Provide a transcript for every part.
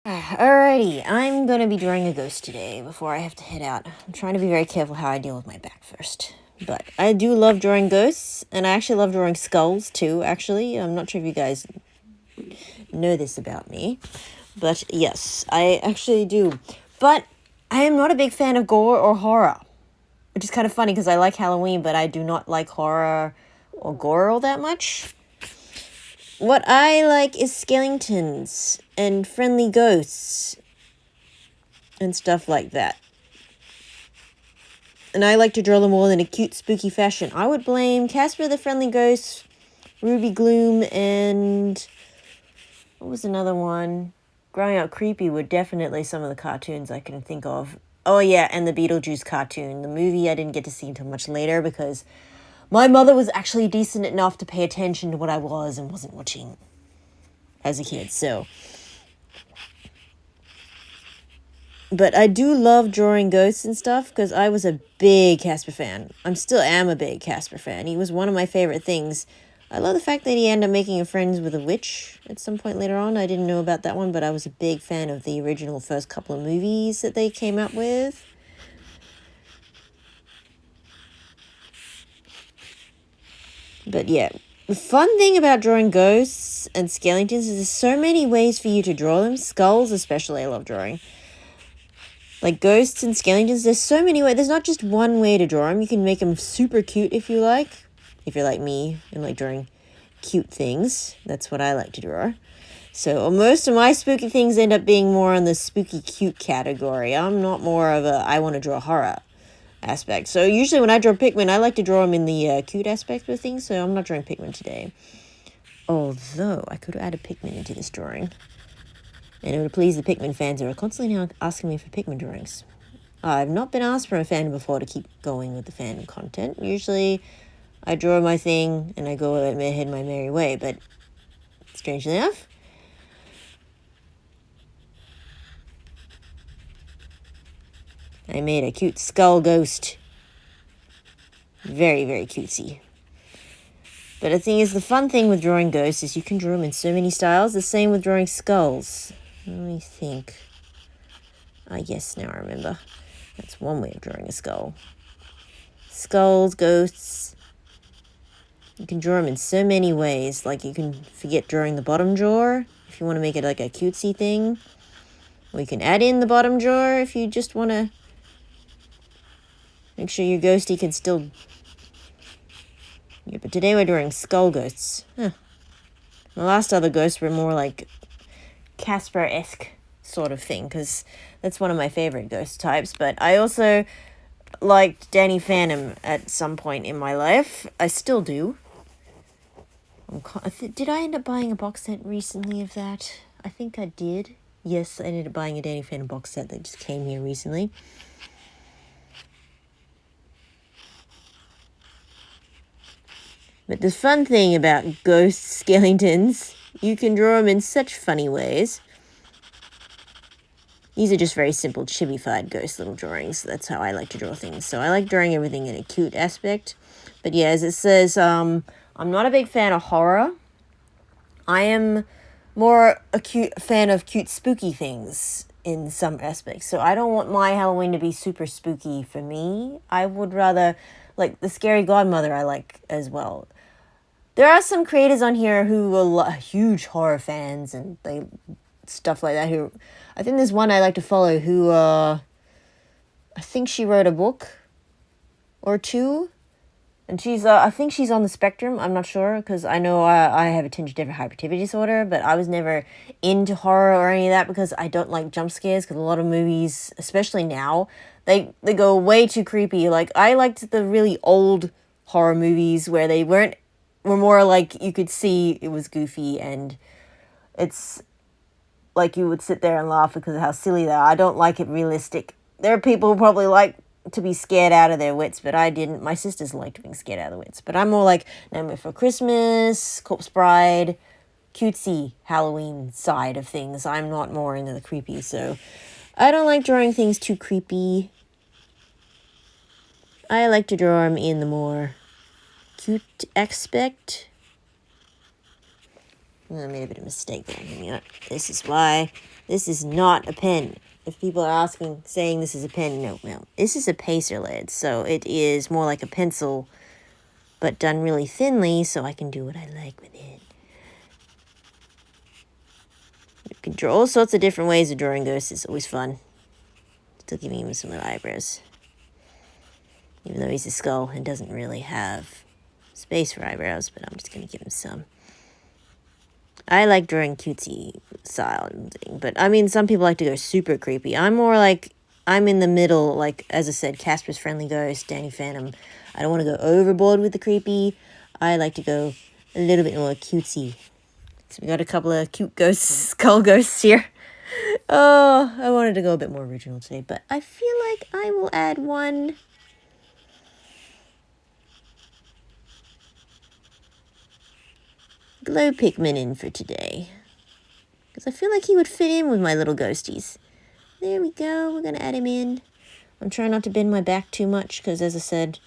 Alrighty, I'm gonna be drawing a ghost today before I have to head out. I'm trying to be very careful how I deal with my back first. But I do love drawing ghosts, and I actually love drawing skulls too, actually. I'm not sure if you guys know this about me. But yes, I actually do. But I am not a big fan of gore or horror. Which is kind of funny because I like Halloween, but I do not like horror or gore all that much. What I like is skeletons and friendly ghosts and stuff like that. And I like to draw them all in a cute, spooky fashion. I would blame Casper the Friendly Ghost, Ruby Gloom, and what was another one? Growing Up Creepy were definitely some of the cartoons I can think of. Oh yeah, and the Beetlejuice cartoon. The movie I didn't get to see until much later because my mother was actually decent enough to pay attention to what I was and wasn't watching as a kid, so. But I do love drawing ghosts and stuff because I was a big Casper fan. I still am a big Casper fan. He was one of my favorite things. I love the fact that he ended up making friends with a witch at some point later on. I didn't know about that one, but I was a big fan of the original first couple of movies that they came out with. But yeah, the fun thing about drawing ghosts and skeletons is there's so many ways for you to draw them. Skulls especially I love drawing. Like ghosts and skeletons, there's so many ways. There's not just one way to draw them. You can make them super cute if you like. If you're like me and like drawing cute things. That's what I like to draw. So most of my spooky things end up being more in the spooky cute category. I'm not more of a I want to draw horror aspect. So usually when I draw Pikmin, I like to draw them in the cute aspect of things. So I'm not drawing Pikmin today. Although I could add a Pikmin into this drawing. And it would please the Pikmin fans who are constantly now asking me for Pikmin drawings. I've not been asked from a fan before to keep going with the fandom content. Usually I draw my thing and I go ahead my merry way. But strangely enough, I made a cute skull ghost. Very, very cutesy. But the thing is, the fun thing with drawing ghosts is you can draw them in so many styles. The same with drawing skulls. Let me think. Yes, now I remember. That's one way of drawing a skull. Skulls, ghosts. You can draw them in so many ways. Like you can forget drawing the bottom jaw if you want to make it like a cutesy thing. Or you can add in the bottom jaw if you just want to make sure your ghosty can still... Yeah, but today we're drawing skull ghosts. Huh. The last other ghosts were more like Casper-esque sort of thing, because that's one of my favorite ghost types. But I also liked Danny Phantom at some point in my life. I still do. Did I end up buying a box set recently of that? I think I did. Yes, I ended up buying a Danny Phantom box set that just came here recently. But the fun thing about ghost skeletons, you can draw them in such funny ways. These are just very simple, chibi-fied ghost little drawings. That's how I like to draw things. So I like drawing everything in a cute aspect. But yeah, as it says, I'm not a big fan of horror. I am more a cute fan of cute, spooky things in some aspects. So I don't want my Halloween to be super spooky for me. I would rather, like, the Scary Godmother I like as well. There are some creators on here who are huge horror fans and they stuff like that. Who, I think there's one I like to follow who, I think she wrote a book or two, and she's, I think she's on the spectrum. I'm not sure because I know I have a tinge of hyperactivity disorder, but I was never into horror or any of that because I don't like jump scares. Because a lot of movies, especially now, they go way too creepy. Like I liked the really old horror movies where they were more like you could see it was goofy and it's like you would sit there and laugh because of how silly they are. I don't like it realistic. There are people who probably like to be scared out of their wits, but I didn't. My sisters liked being scared out of their wits. But I'm more like Nightmare Before Christmas, Corpse Bride, cutesy Halloween side of things. I'm not more into the creepy, so I don't like drawing things too creepy. I like to draw them in the more cute aspect. I made a bit of a mistake there. This is why This is not a pen. If people are asking, saying this is a pen, no. This is a pacer lead, so it is more like a pencil, but done really thinly, so I can do what I like with it. You can draw all sorts of different ways of drawing ghosts. It's always fun. Still giving him some little eyebrows. Even though he's a skull and doesn't really have space for eyebrows, but I'm just going to give him some. I like drawing cutesy style thing, but I mean, some people like to go super creepy. I'm more like, I'm in the middle, like, as I said, Casper's Friendly Ghost, Danny Phantom. I don't want to go overboard with the creepy. I like to go a little bit more cutesy. So we got a couple of cute ghosts, skull ghosts here. Oh, I wanted to go a bit more original today, but I feel like I will add one glow Pikmin in for today, because I feel like he would fit in with my little ghosties. There we go. We're going to add him in. I'm trying not to bend my back too much, because as I said,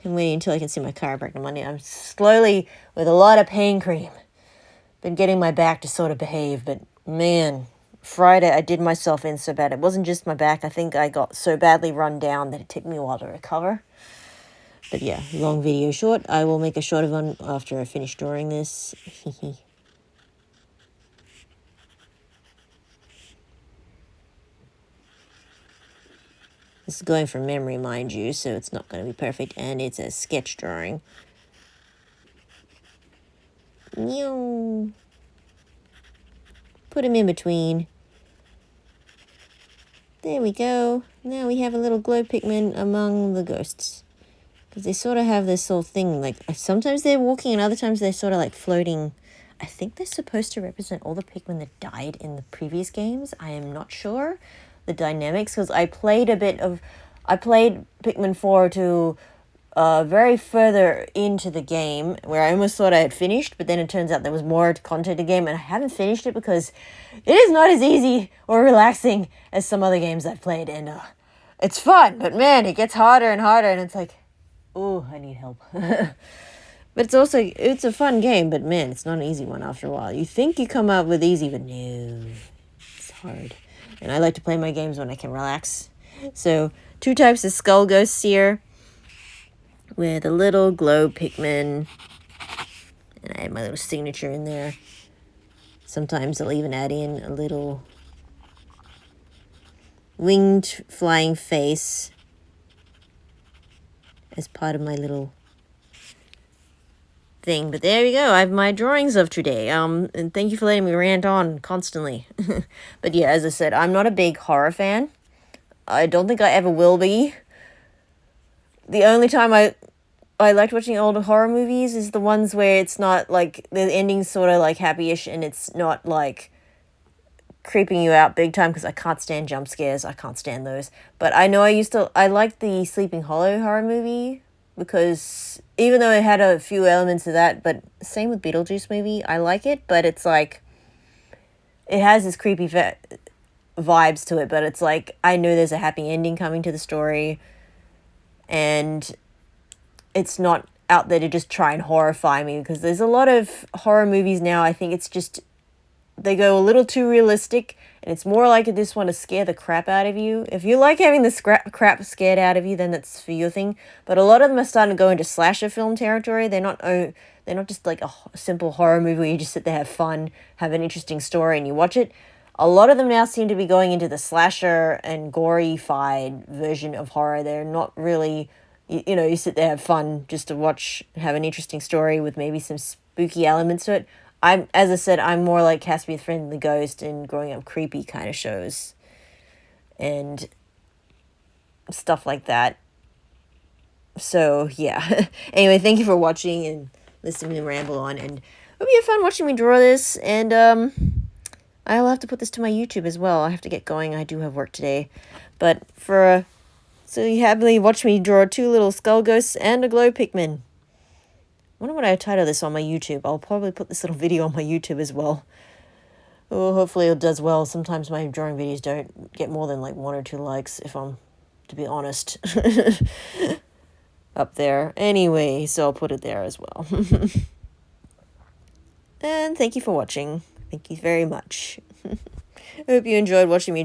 I'm waiting until I can see my chiropractor Monday. I'm slowly, with a lot of pain cream, been getting my back to sort of behave, but man, Friday I did myself in so bad. It wasn't just my back. I think I got so badly run down that it took me a while to recover. But yeah, long video short. I will make a shorter one after I finish drawing this. This is going from memory, mind you, so it's not going to be perfect, and it's a sketch drawing. Meow. Put him in between. There we go. Now we have a little glow Pikmin among the ghosts. Because they sort of have this whole thing, like, sometimes they're walking and other times they're sort of like floating. I think they're supposed to represent all the Pikmin that died in the previous games. I am not sure the dynamics, because I played Pikmin 4 to very further into the game, where I almost thought I had finished, but then it turns out there was more content in the game, and I haven't finished it because it is not as easy or relaxing as some other games I've played, and it's fun, but man, it gets harder and harder, and it's like, oh, I need help. But it's a fun game, but man, it's not an easy one after a while. You think you come out with easy, but no, it's hard. And I like to play my games when I can relax. So, 2 types of skull ghosts here, with a little glow Pikmin. And I have my little signature in there. Sometimes I'll even add in a little winged flying face as part of my little thing. But there we go. I have my drawings of today. And thank you for letting me rant on constantly. But yeah, as I said, I'm not a big horror fan. I don't think I ever will be. The only time I liked watching old horror movies is the ones where it's not like the ending's sort of like happy-ish and it's not like creeping you out big time, because I can't stand jump scares. I can't stand those. But I know I liked the Sleeping Hollow horror movie, because even though it had a few elements of that, but same with Beetlejuice movie, I like it, but it's like, it has this creepy vibes to it, but it's like, I know there's a happy ending coming to the story, and it's not out there to just try and horrify me, because there's a lot of horror movies now, I think it's just, they go a little too realistic, and it's more like they just want to scare the crap out of you. If you like having the crap scared out of you, then that's for your thing. But a lot of them are starting to go into slasher film territory. They're not just like a simple horror movie where you just sit there, have fun, have an interesting story, and you watch it. A lot of them now seem to be going into the slasher and gory-fied version of horror. They're not really, you sit there, have fun, just to watch, have an interesting story with maybe some spooky elements to it. As I said, I'm more like Casper Friendly Ghost and Growing Up Creepy kind of shows. And stuff like that. So, yeah. Anyway, thank you for watching and listening to me ramble on. And hope you have fun watching me draw this. And I'll have to put this to my YouTube as well. I have to get going. I do have work today. But so you happily watch me draw 2 little skull ghosts and a glow Pikmin. I wonder what I title this on my YouTube. I'll probably put this little video on my YouTube as well. Oh, hopefully it does well. Sometimes my drawing videos don't get more than like 1 or 2 likes, if I'm, to be honest, up there. Anyway, so I'll put it there as well. And thank you for watching. Thank you very much. I hope you enjoyed watching me